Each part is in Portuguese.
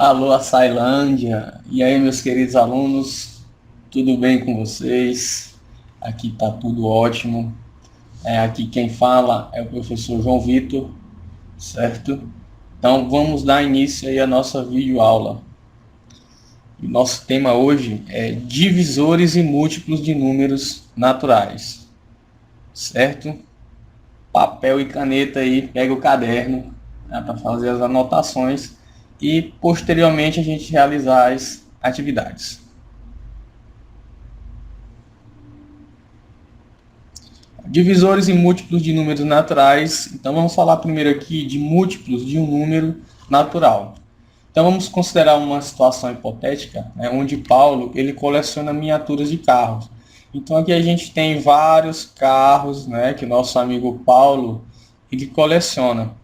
Alô, Açailândia. E aí, meus queridos alunos, tudo bem com vocês? Aqui tá tudo ótimo. Aqui quem fala é o professor João Vitor, certo? Então vamos dar início aí à nossa videoaula. O nosso tema hoje é divisores e múltiplos de números naturais, certo? Papel e caneta aí, pega o caderno, né, para fazer as anotações e posteriormente a gente realizar as atividades. Divisores e múltiplos de números naturais. Então vamos falar primeiro aqui de múltiplos de um número natural. Então vamos considerar uma situação hipotética, né, onde Paulo ele coleciona miniaturas de carros. Então aqui a gente tem vários carros, né, que o nosso amigo Paulo ele coleciona.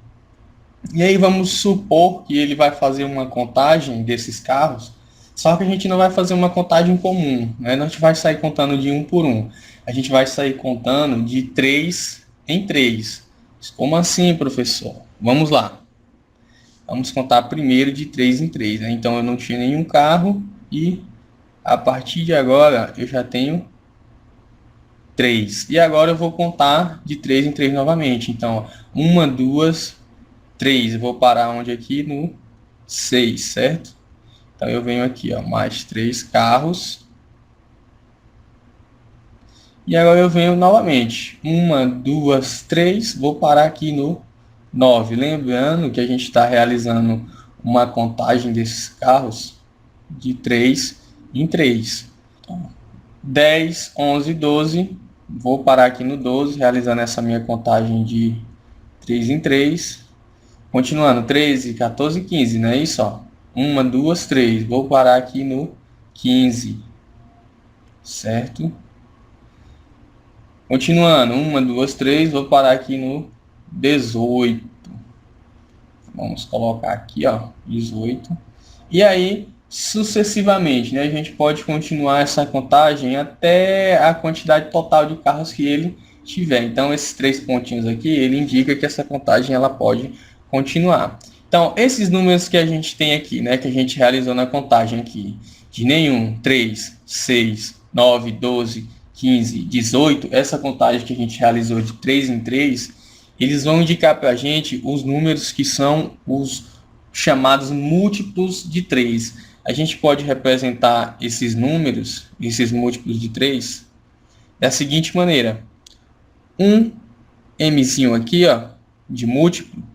E aí vamos supor que ele vai fazer uma contagem desses carros, só que a gente não vai fazer uma contagem comum, né? Não a gente vai sair contando de um por um. A gente vai sair contando de 3 em 3. Como assim, professor? Vamos lá. Vamos contar primeiro de 3 em 3, né? Então eu não tinha nenhum carro e a partir de agora eu já tenho 3. E agora eu vou contar de 3 em 3 novamente. Então, uma, duas, 3. Eu vou parar onde aqui? No 6, certo? Então eu venho aqui, ó, mais 3 carros. E agora eu venho novamente. Uma, duas, 3. Vou parar aqui no 9. Lembrando que a gente está realizando uma contagem desses carros de 3 em 3. Então, 10, 11, 12. Vou parar aqui no 12, realizando essa minha contagem de 3 em 3. Continuando, 13, 14, 15, não é isso? Ó? Uma, duas, três. Vou parar aqui no 15, certo? Continuando, uma, duas, três. Vou parar aqui no 18. Vamos colocar aqui, ó, 18. E aí, sucessivamente, né? A gente pode continuar essa contagem até a quantidade total de carros que ele tiver. Então, esses 3 pontinhos aqui, ele indica que essa contagem ela pode continuar. Então, esses números que a gente tem aqui, né, que a gente realizou na contagem aqui, de nenhum, 3, 6, 9, 12, 15, 18, essa contagem que a gente realizou de 3 em 3, eles vão indicar para a gente os números que são os chamados múltiplos de 3. A gente pode representar esses números, esses múltiplos de 3, da seguinte maneira. Um mzinho aqui, ó, de múltiplo,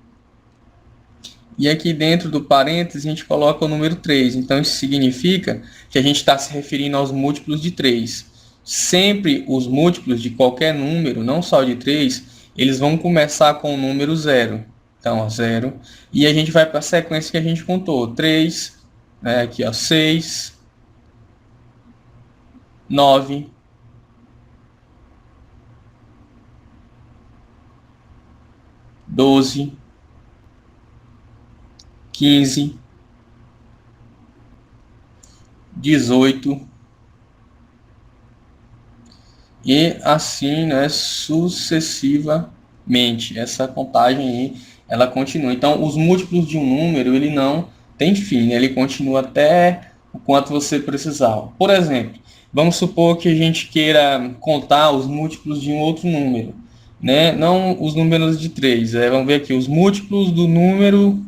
e aqui dentro do parênteses a gente coloca o número 3. Então isso significa que a gente está se referindo aos múltiplos de 3. Sempre os múltiplos de qualquer número, não só de 3, eles vão começar com o número 0. Então, 0. E a gente vai para a sequência que a gente contou. 3, né, aqui, ó, 6, 9, 12, 15, 18 e assim, né, sucessivamente. Essa contagem aí, ela continua. Então, os múltiplos de um número, ele não tem fim, né? Ele continua até o quanto você precisar. Por exemplo, vamos supor que a gente queira contar os múltiplos de um outro número, né? Não os números de 3. Vamos ver aqui, os múltiplos do número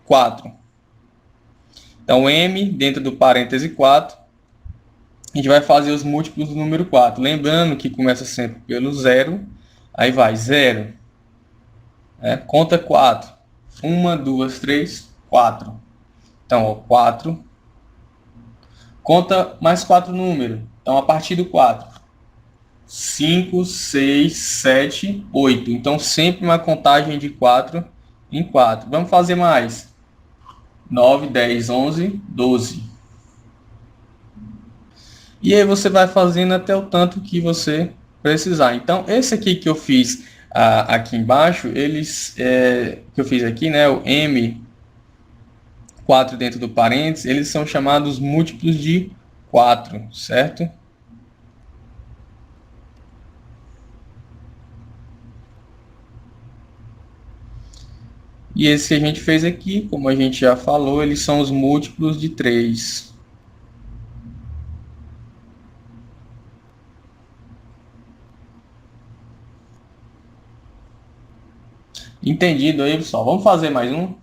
4. Então, m dentro do parêntese 4, a gente vai fazer os múltiplos do número 4. Lembrando que começa sempre pelo 0, aí vai 0, conta 4. 1, 2, 3, 4. Então, ó, 4. Conta mais 4 números. Então, a partir do 4. 5, 6, 7, 8. Então, sempre uma contagem de 4 em 4. Vamos fazer mais. 9, 10, 11, 12. E aí você vai fazendo até o tanto que você precisar. Então, esse aqui que eu fiz aqui embaixo, que eu fiz aqui, né, o M4 dentro do parênteses, eles são chamados múltiplos de 4, certo? E esse que a gente fez aqui, como a gente já falou, eles são os múltiplos de 3. Entendido aí, pessoal? Vamos fazer mais um?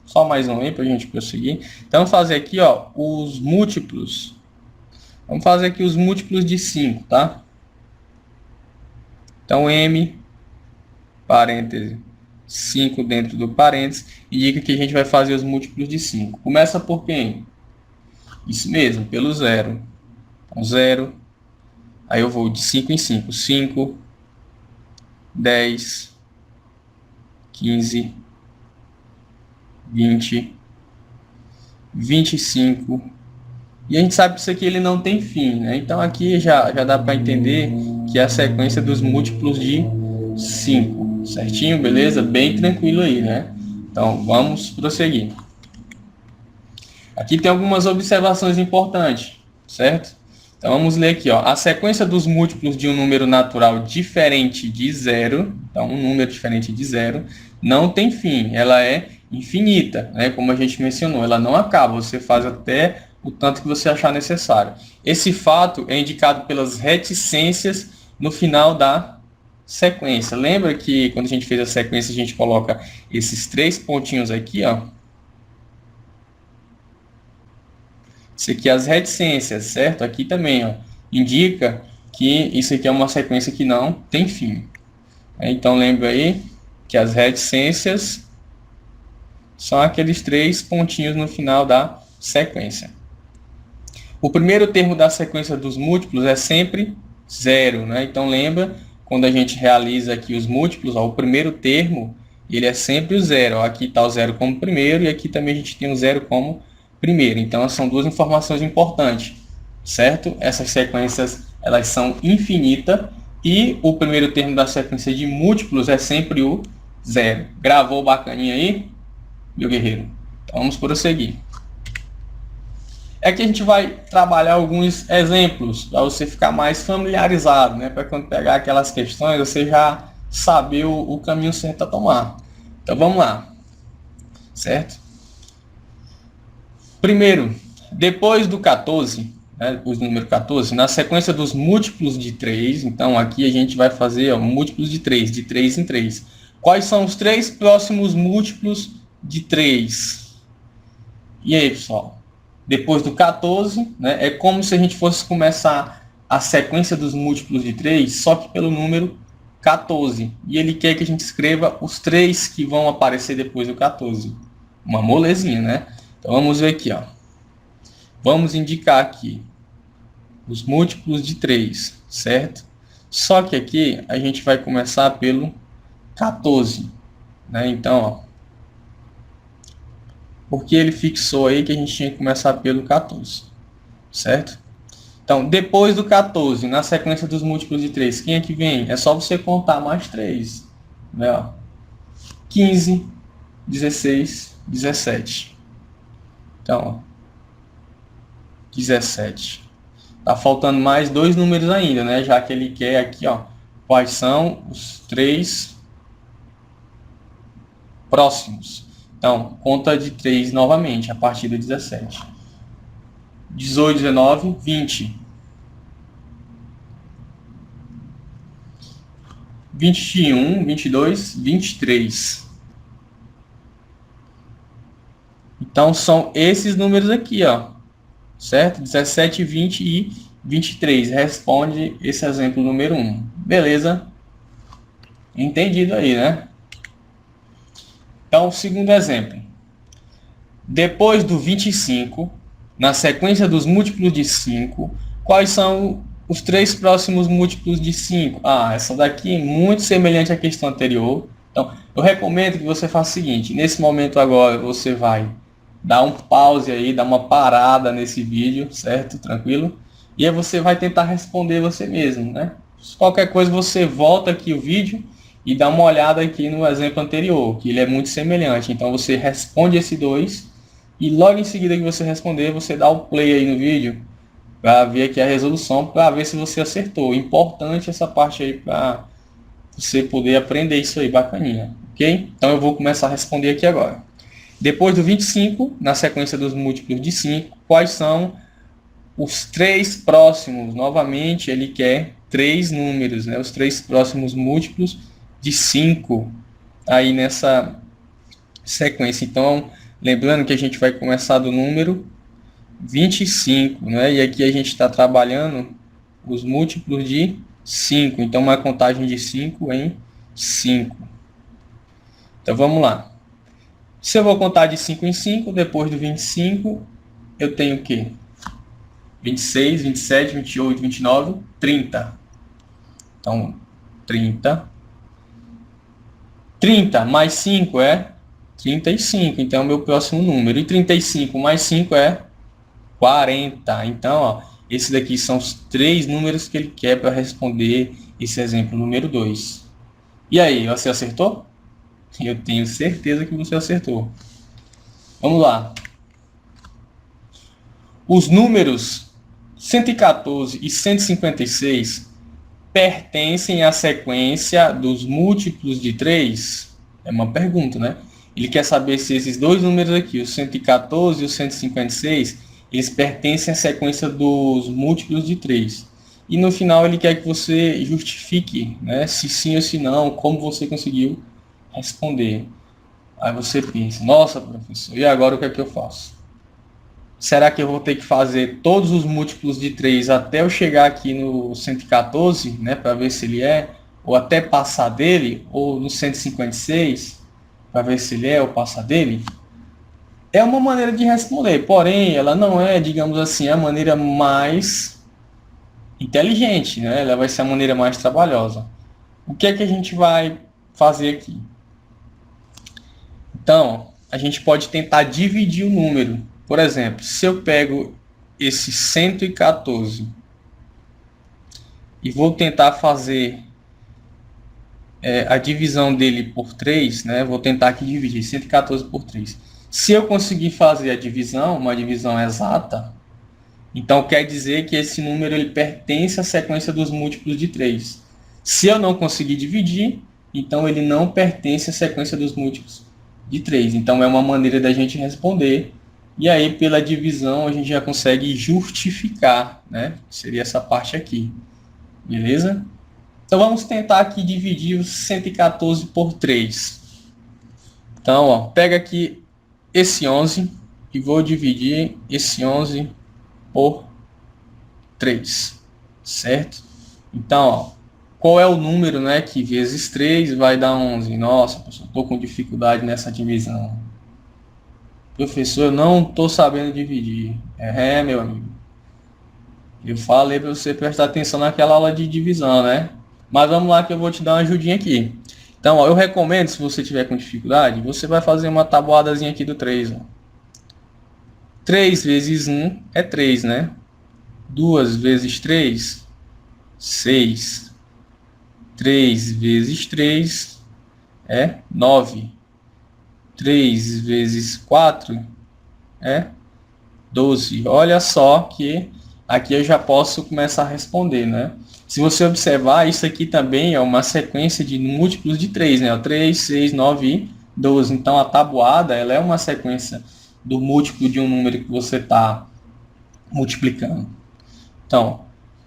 Só mais um aí para a gente prosseguir. Então, vamos fazer aqui, ó, os múltiplos. Vamos fazer aqui os múltiplos de 5, tá? Então, M, parêntese, 5 dentro do parênteses, indica que a gente vai fazer os múltiplos de 5. Começa por quem? Isso mesmo, pelo 0. Então, 0. Aí eu vou de 5 em 5. 5, 10, 15, 20, 25. E a gente sabe que isso aqui ele não tem fim, né? Então aqui já dá para entender que é a sequência dos múltiplos de 5. Certinho? Beleza? Bem tranquilo aí, né? Então vamos prosseguir. Aqui tem algumas observações importantes, certo? Então vamos ler aqui, ó. A sequência dos múltiplos de um número natural diferente de 0, então um número diferente de 0, não tem fim, ela é infinita, né? Como a gente mencionou, ela não acaba, você faz até o tanto que você achar necessário. Esse fato é indicado pelas reticências no final da sequência. Lembra que quando a gente fez a sequência, a gente coloca esses 3 pontinhos aqui, ó. Isso aqui é as reticências, certo? Aqui também, ó, indica que isso aqui é uma sequência que não tem fim. Então, lembra aí que as reticências são aqueles 3 pontinhos no final da sequência. O primeiro termo da sequência dos múltiplos é sempre 0, né? Então, lembra, quando a gente realiza aqui os múltiplos, ó, o primeiro termo, ele é sempre o 0. Aqui está o 0 como primeiro e aqui também a gente tem o 0 como primeiro. Então, são duas informações importantes, certo? Essas sequências, elas são infinitas e o primeiro termo da sequência de múltiplos é sempre o 0. Gravou bacaninha aí, meu guerreiro? Então, vamos prosseguir. Aqui a gente vai trabalhar alguns exemplos para você ficar mais familiarizado, né? Para quando pegar aquelas questões, você já saber o caminho certo a tomar. Então, vamos lá, certo? Primeiro, depois do 14, né, depois do número 14, na sequência dos múltiplos de 3, então aqui a gente vai fazer múltiplos de 3 em 3. Quais são os 3 próximos múltiplos de 3? E aí, pessoal? Depois do 14, né, é como se a gente fosse começar a sequência dos múltiplos de 3, só que pelo número 14. E ele quer que a gente escreva os 3 que vão aparecer depois do 14. Uma molezinha, né? Então, vamos ver aqui, ó. Vamos indicar aqui os múltiplos de 3, certo? Só que aqui a gente vai começar pelo 14, né? Então, ó, porque ele fixou aí que a gente tinha que começar pelo 14, certo? Então, depois do 14, na sequência dos múltiplos de 3, quem é que vem? É só você contar mais 3, né? Ó, 15, 16, 17. Então, ó, 17. Tá faltando mais 2 números ainda, né? Já que ele quer aqui, ó, quais são os 3 próximos. Então, conta de 3 novamente, a partir do 17. 18, 19, 20. 21, 22, 23. Então, são esses números aqui, ó. Certo? 17, 20 e 23. Responde esse exemplo número 1. Beleza? Entendido aí, né? Então, segundo exemplo. Depois do 25, na sequência dos múltiplos de 5, quais são os 3 próximos múltiplos de 5? Ah, essa daqui é muito semelhante à questão anterior. Então, eu recomendo que você faça o seguinte. Nesse momento agora, você vai dar um pause aí, dar uma parada nesse vídeo, certo? Tranquilo? E aí você vai tentar responder você mesmo, né? Qualquer coisa, você volta aqui o vídeo e dá uma olhada aqui no exemplo anterior, que ele é muito semelhante. Então, você responde esse 2 e logo em seguida que você responder, você dá o play aí no vídeo para ver aqui a resolução, para ver se você acertou. Importante essa parte aí para você poder aprender isso aí, bacaninha, ok? Então eu vou começar a responder aqui agora. Depois do 25, na sequência dos múltiplos de 5, quais são os 3 próximos? Novamente, ele quer 3 números, né? Os 3 próximos múltiplos de 5 aí nessa sequência. Então, lembrando que a gente vai começar do número 25, né? E aqui a gente está trabalhando os múltiplos de 5. Então, uma contagem de 5 em 5. Então, vamos lá. Se eu vou contar de 5 em 5, depois do 25, eu tenho o quê? 26, 27, 28, 29, 30. Então, 30. 30 mais 5 é 35. Então, é o meu próximo número. E 35 mais 5 é 40. Então, ó, esses daqui são os 3 números que ele quer para responder esse exemplo número 2. E aí, você acertou? Eu tenho certeza que você acertou. Vamos lá. Os números 114 e 156 pertencem à sequência dos múltiplos de 3? É uma pergunta, né? Ele quer saber se esses dois números aqui, o 114 e o 156, eles pertencem à sequência dos múltiplos de 3. E no final ele quer que você justifique, né, se sim ou se não, como você conseguiu responder. Aí você pensa, nossa, professor, e agora o que é que eu faço? Será que eu vou ter que fazer todos os múltiplos de 3 até eu chegar aqui no 114, né, para ver se ele é, ou até passar dele, ou no 156, para ver se ele é ou passar dele? É uma maneira de responder, porém, ela não é, digamos assim, a maneira mais inteligente, né? Ela vai ser a maneira mais trabalhosa. O que é que a gente vai fazer aqui? Então, a gente pode tentar dividir o número. Por exemplo, se eu pego esse 114 e vou tentar fazer a divisão dele por 3, né? Vou tentar aqui dividir 114 por 3. Se eu conseguir fazer a divisão, uma divisão exata, então quer dizer que esse número ele pertence à sequência dos múltiplos de 3. Se eu não conseguir dividir, então ele não pertence à sequência dos múltiplos de 3. Então é uma maneira da gente responder. E aí pela divisão a gente já consegue justificar, né? Seria essa parte aqui. Beleza? Então vamos tentar aqui dividir os 114 por 3. Então, ó, pega aqui esse 11 e vou dividir esse 11 por 3, certo? Então, ó, qual é o número, né, que vezes 3 vai dar 11? Nossa, professor, estou com dificuldade nessa divisão. Professor, eu não estou sabendo dividir. Meu amigo. Eu falei para você prestar atenção naquela aula de divisão, né? Mas vamos lá que eu vou te dar uma ajudinha aqui. Então, ó, eu recomendo, se você tiver com dificuldade, você vai fazer uma tabuadazinha aqui do 3. Ó. 3 vezes 1 é 3, né? 2 vezes 3, 6. 3 vezes 3 é 9. 3 vezes 4 é 12. Olha só que aqui eu já posso começar a responder, né? Se você observar, isso aqui também é uma sequência de múltiplos de 3, né? 3, 6, 9 e 12. Então, a tabuada ela é uma sequência do múltiplo de um número que você está multiplicando. Então,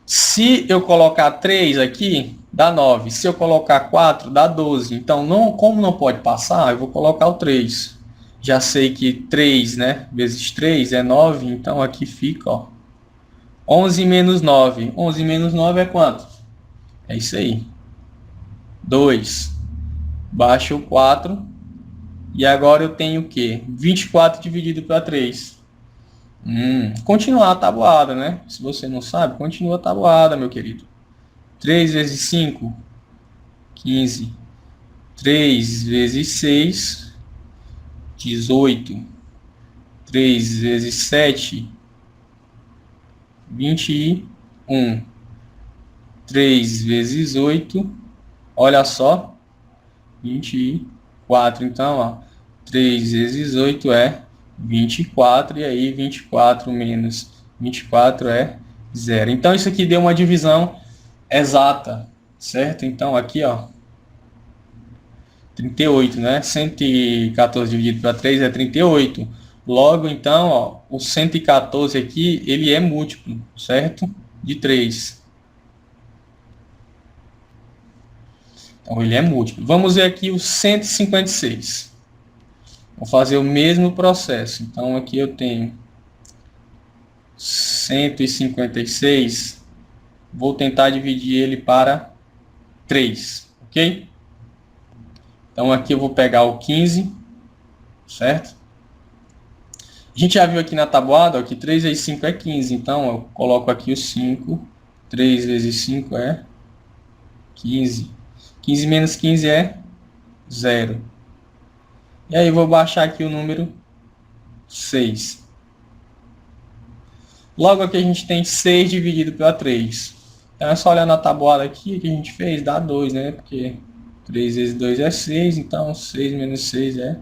se eu colocar 3 aqui, dá 9. Se eu colocar 4, dá 12. Então, como não pode passar, eu vou colocar o 3. Já sei que 3, né, vezes 3 é 9. Então, aqui fica, ó, 11 menos 9. 11 menos 9 é quanto? É isso aí. 2. Baixa o 4. E agora eu tenho o quê? 24 dividido para 3. Continuar a tabuada, né? Se você não sabe, continua a tabuada, meu querido. 3 vezes 5, 15. 3 vezes 6, 18. 3 vezes 7, 21. 3 vezes 8, olha só, 24. Então, ó, 3 vezes 8 é 24, e aí 24 menos 24 é 0. Então, isso aqui deu uma divisão exata, certo? Então, aqui, ó, 38, né? 114 dividido para 3 é 38. Logo, então, ó, o 114 aqui, ele é múltiplo, certo? De 3. Então, ele é múltiplo. Vamos ver aqui o 156. Vou fazer o mesmo processo. Então, aqui eu tenho 156. Vou tentar dividir ele para 3, ok? Então, aqui eu vou pegar o 15, certo? A gente já viu aqui na tabuada ó, que 3 vezes 5 é 15. Então, eu coloco aqui o 5. 3 vezes 5 é 15. 15 menos 15 é 0. E aí, eu vou baixar aqui o número 6. Logo aqui a gente tem 6 dividido pela 3. Então, é só olhar na tabuada aqui que a gente fez, dá 2, né? Porque 3 vezes 2 é 6, então 6 menos 6 é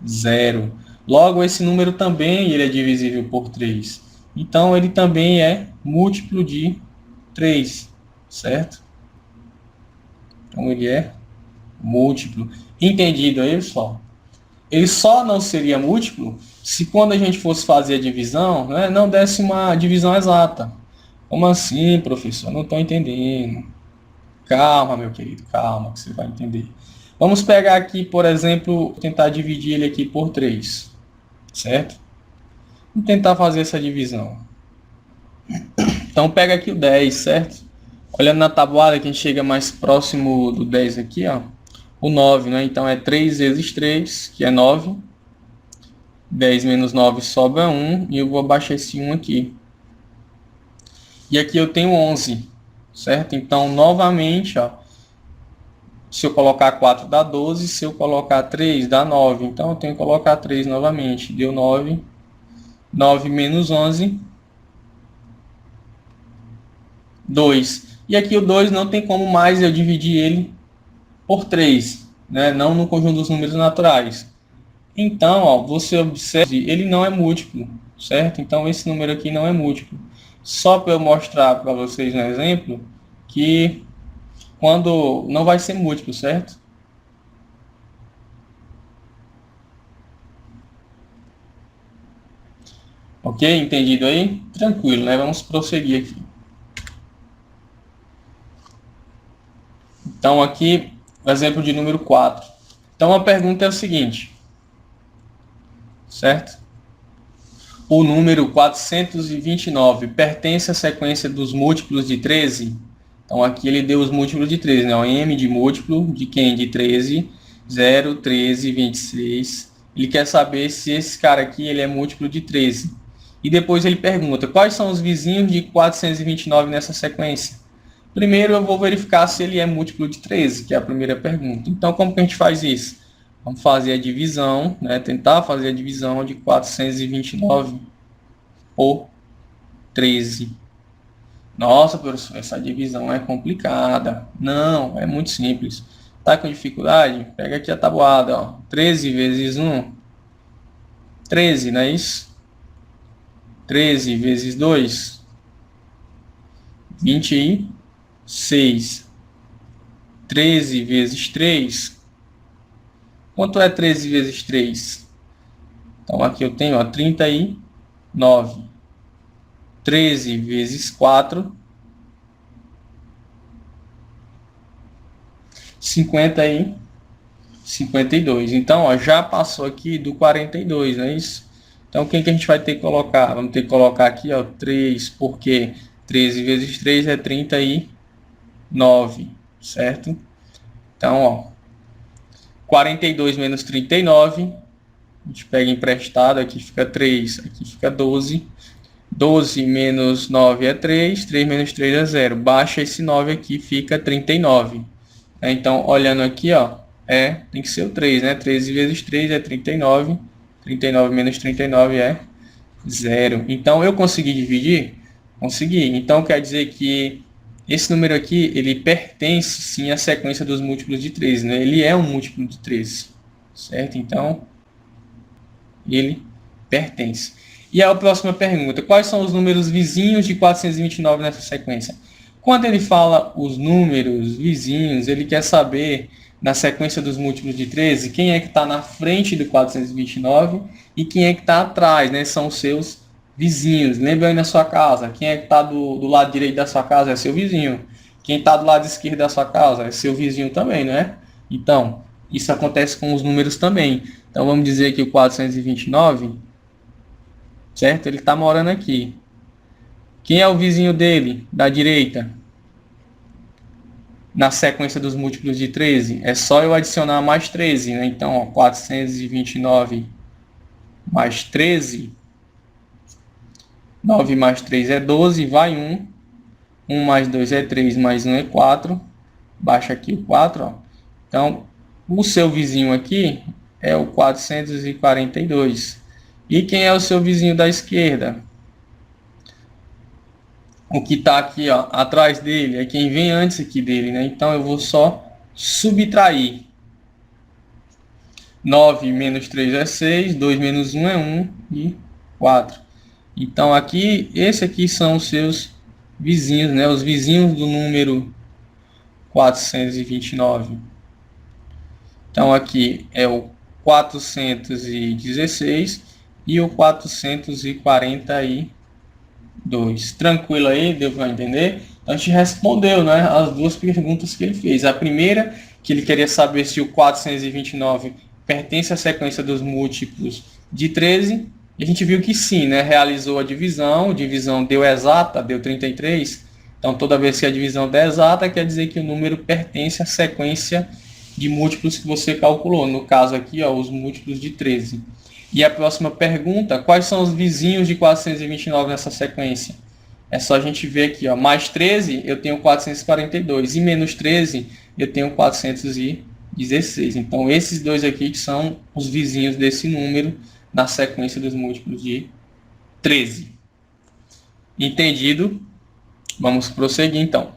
0. Logo, esse número também ele é divisível por 3. Então, ele também é múltiplo de 3, certo? Então, ele é múltiplo. Entendido aí, pessoal? Ele só não seria múltiplo se quando a gente fosse fazer a divisão, né, não desse uma divisão exata. Como assim, professor? Não estou entendendo. Calma, meu querido, calma, que você vai entender. Vamos pegar aqui, por exemplo, tentar dividir ele aqui por 3, certo? Vamos tentar fazer essa divisão. Então, pega aqui o 10, certo? Olhando na tabuada, que a gente chega mais próximo do 10 aqui, ó. O 9, né? Então, é 3 vezes 3, que é 9. 10 menos 9 sobra 1, e eu vou abaixar esse 1 aqui. E aqui eu tenho 11, certo? Então, novamente, ó, se eu colocar 4 dá 12, se eu colocar 3 dá 9. Então, eu tenho que colocar 3 novamente. Deu 9. 9 menos 11, 2. E aqui o 2 não tem como mais eu dividir ele por 3, né? Não no conjunto dos números naturais. Então, ó, você observe, ele não é múltiplo, certo? Então, esse número aqui não é múltiplo. Só para eu mostrar para vocês um exemplo que quando não vai ser múltiplo, certo? Ok? Entendido aí? Tranquilo, né? Vamos prosseguir aqui. Então, aqui, o exemplo de número 4. Então, a pergunta é o seguinte, certo? O número 429 pertence à sequência dos múltiplos de 13? Então, aqui ele deu os múltiplos de 13, né? O M de múltiplo de quem? De 13, 0, 13, 26. Ele quer saber se esse cara aqui ele é múltiplo de 13. E depois ele pergunta, quais são os vizinhos de 429 nessa sequência? Primeiro eu vou verificar se ele é múltiplo de 13, que é a primeira pergunta. Então, como que a gente faz isso? Vamos fazer a divisão, né? Tentar fazer a divisão de 429 por 13. Nossa, professor, essa divisão é complicada. Não, é muito simples. Tá com dificuldade? Pega aqui a tabuada, ó. 13 vezes 1, 13, não é isso? 13 vezes 2, 26. 13 vezes 3, quanto é 13 vezes 3? Então, aqui eu tenho, ó, 39. 13 vezes 4, 52. Então, ó, já passou aqui do 42, não é isso? Então, quem que a gente vai ter que colocar? Vamos ter que colocar aqui, ó, 3, porque 13 vezes 3 é 39, certo? Então, ó, 42 menos 39, a gente pega emprestado, aqui fica 3, aqui fica 12. 12 menos 9 é 3, 3 menos 3 é 0. Baixa esse 9 aqui, fica 39. Então, olhando aqui, ó, tem que ser o 3, né? 13 vezes 3 é 39. 39 menos 39 é 0. Então, eu consegui dividir? Consegui. Então, quer dizer que esse número aqui, ele pertence, sim, à sequência dos múltiplos de 13, né? Ele é um múltiplo de 13, certo? Então, ele pertence. E a próxima pergunta, quais são os números vizinhos de 429 nessa sequência? Quando ele fala os números vizinhos, ele quer saber na sequência dos múltiplos de 13, quem é que está na frente do 429 e quem é que está atrás, né? São os seus vizinhos. Lembra aí na sua casa, quem é que está do lado direito da sua casa é seu vizinho. Quem está do lado esquerdo da sua casa é seu vizinho também, né? Então, isso acontece com os números também. Então, vamos dizer que o 429, certo? Ele está morando aqui. Quem é o vizinho dele, da direita? Na sequência dos múltiplos de 13, é só eu adicionar mais 13, né? Então, ó, 429 mais 13, 9 mais 3 é 12, vai 1, 1 mais 2 é 3, mais 1 é 4, baixa aqui o 4, ó. Então, o seu vizinho aqui é o 442. E quem é o seu vizinho da esquerda? O que está aqui, ó, atrás dele é quem vem antes aqui dele, né? Então eu vou só subtrair. 9 menos 3 é 6, 2 menos 1 é 1 e 4. Então aqui, esse aqui são os seus vizinhos, né? Os vizinhos do número 429. Então aqui é o 416 e o 442. Tranquilo aí, deu para entender? Então a gente respondeu, né, as duas perguntas que ele fez. A primeira, que ele queria saber se o 429 pertence à sequência dos múltiplos de 13. E a gente viu que sim, né? Realizou a divisão deu exata, deu 33. Então toda vez que a divisão der exata, quer dizer que o número pertence à sequência de múltiplos que você calculou. No caso aqui, ó, os múltiplos de 13. E a próxima pergunta, quais são os vizinhos de 429 nessa sequência? É só a gente ver aqui, ó, mais 13 eu tenho 442 e menos 13 eu tenho 416. Então esses dois aqui que são os vizinhos desse número na sequência dos múltiplos de 13. Entendido? Vamos prosseguir então.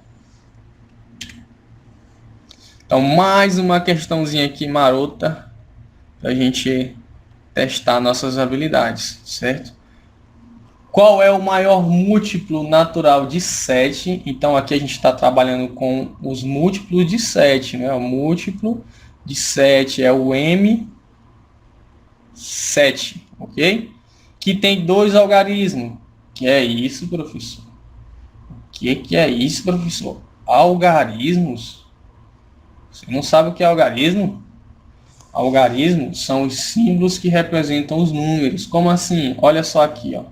Então mais uma questãozinha aqui marota para a gente testar nossas habilidades, certo? Qual é o maior múltiplo natural de 7? Então aqui a gente está trabalhando com os múltiplos de 7, né? O múltiplo de 7 é o M7, ok? Que tem dois algarismos. Que é isso, professor? O que é isso, professor? Algarismos? Você não sabe o que é algarismo? Algarismos são os símbolos que representam os números. Como assim? Olha só aqui, ó.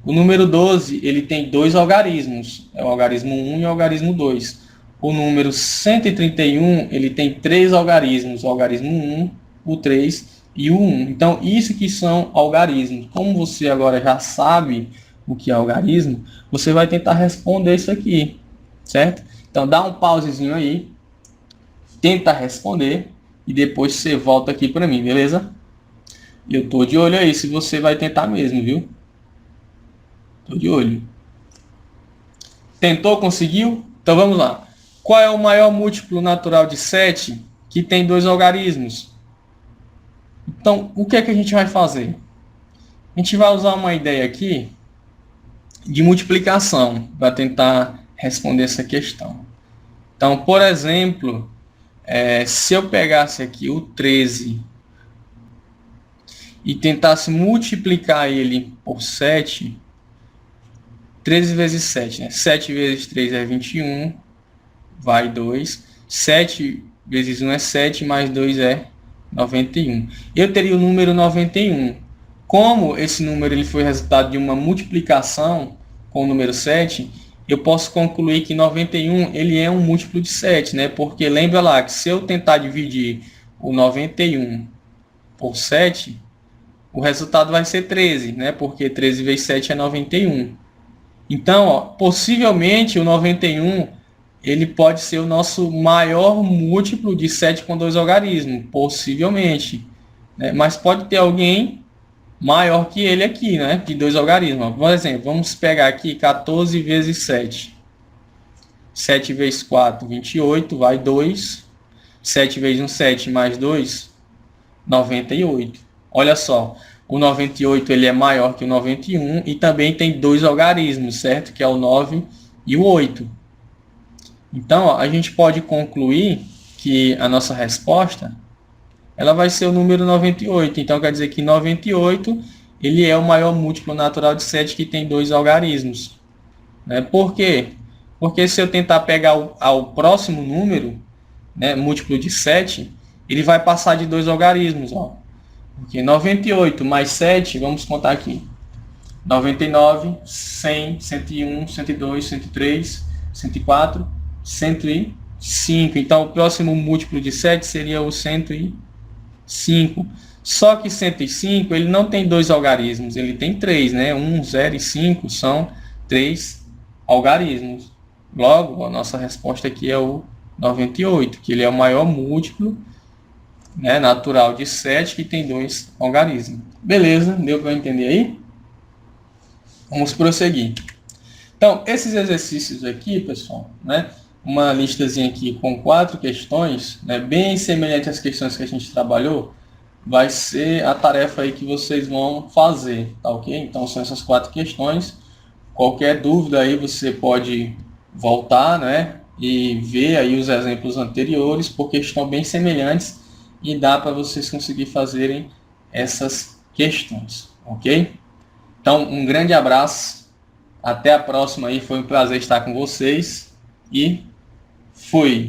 O número 12, ele tem dois algarismos. É o algarismo 1 e o algarismo 2. O número 131, ele tem três algarismos. O algarismo 1, o 3 e o 1. Então, isso que são algarismos. Como você agora já sabe o que é algarismo, você vai tentar responder isso aqui, certo? Então, dá um pausezinho aí. Tenta responder. E depois você volta aqui para mim, beleza? Eu tô de olho aí se você vai tentar mesmo, viu? Tô de olho. Tentou, conseguiu? Então vamos lá. Qual é o maior múltiplo natural de 7 que tem dois algarismos? Então, o que é que a gente vai fazer? A gente vai usar uma ideia aqui de multiplicação para tentar responder essa questão. Então, por exemplo, se eu pegasse aqui o 13 e tentasse multiplicar ele por 7, 13 vezes 7, né? 7 vezes 3 é 21, vai 2. 7 vezes 1 é 7, mais 2 é 91. Eu teria o número 91. Como esse número ele foi resultado de uma multiplicação com o número 7, eu posso concluir que 91 ele é um múltiplo de 7, né? Porque lembra lá que se eu tentar dividir o 91 por 7, o resultado vai ser 13, né? Porque 13 vezes 7 é 91. Então, ó, possivelmente o 91 ele pode ser o nosso maior múltiplo de 7 com dois algarismos, possivelmente, né? Mas pode ter alguém maior que ele aqui, né? De dois algarismos. Por exemplo, vamos pegar aqui 14 vezes 7. 7 vezes 4, 28, vai 2. 7 vezes 1, 7, mais 2, 98. Olha só, o 98 ele é maior que o 91 e também tem dois algarismos, certo? Que é o 9 e o 8. Então, ó, a gente pode concluir que a nossa resposta ela vai ser o número 98. Então, quer dizer que 98 ele é o maior múltiplo natural de 7 que tem 2 algarismos. Né? Por quê? Porque se eu tentar pegar ao próximo número, né, múltiplo de 7, ele vai passar de 2 algarismos. Ó. Porque 98 mais 7, vamos contar aqui. 99, 100, 101, 102, 103, 104, 105. Então, o próximo múltiplo de 7 seria o 105. Só que 105 ele não tem 2 algarismos, ele tem 3, né? 1, 0 e 5 são 3 algarismos. Logo, a nossa resposta aqui é o 98, que ele é o maior múltiplo, né, natural de 7 que tem 2 algarismos. Beleza? Deu para entender aí? Vamos prosseguir. Então, esses exercícios aqui, pessoal, né, uma listazinha aqui com 4 questões, né, bem semelhante às questões que a gente trabalhou, vai ser a tarefa aí que vocês vão fazer, tá ok? Então, são essas 4 questões. Qualquer dúvida aí você pode voltar, né, e ver aí os exemplos anteriores, porque estão bem semelhantes e dá para vocês conseguir fazerem essas questões, ok? Então, um grande abraço, até a próxima aí, foi um prazer estar com vocês e fui!